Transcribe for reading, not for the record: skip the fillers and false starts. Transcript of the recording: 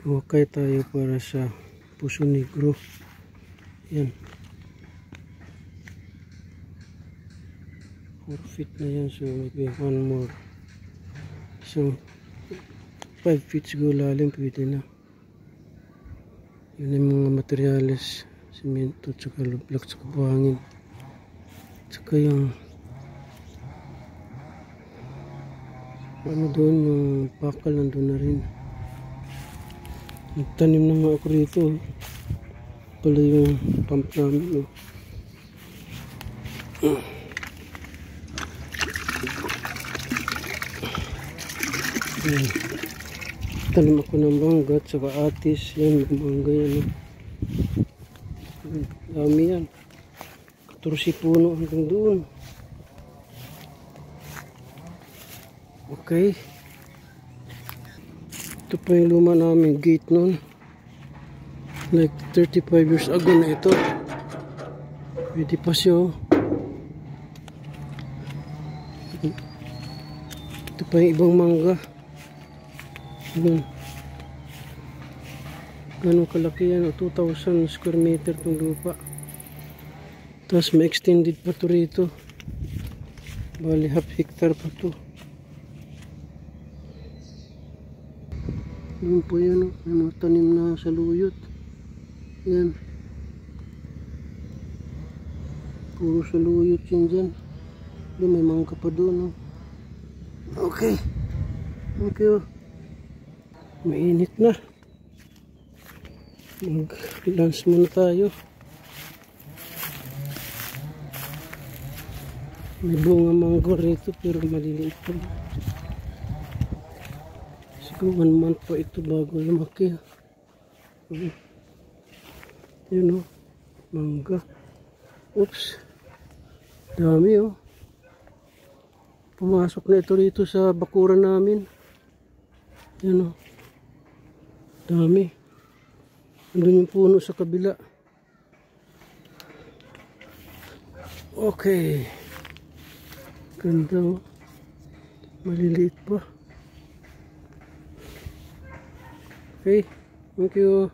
Kumakay tayo para sa Puso Negro. Yan. 4 feet na yan. So maybe one more. So 5 feet siguro lalim pwede na. Yun yung mga materyales. Simento, tsaka lublak, tsaka buhangin. Tsaka yung ano doon, yung bakal nandun na rin. Nagtanim na nga ako rito. Pala yung pump namin. Tanim ako ng mangga at saka atis. Yan, mangga yan. Dami yan. 14 puno hanggang doon. Okay. Ito pa yung luma namin gate noon. Like 35 years ago na ito. Pwede pa siya. Ito pa yung ibang mangga. Ganun kalaki yan. 2,000 square meter itong lupa. Tapos may extended pa ito rito. Bali half hectare pa ito. Doon po yan, may mga tanim na saluyot. Yan. Puro saluyot yan dyan. Doon may mangga pa doon. Okay. Thank you. Mainit na. Mag-lunch muna tayo. May bunga mango rito pero maliliit pa. 1 month pa ito bago lumaki. Yun o, mangga. Oops, dami o. Pumasok na ito rito sa bakuran namin. Yun o, dami. Andun yung puno sa kabila. Okay, ganda o. Maliliit pa. Okay, thank you.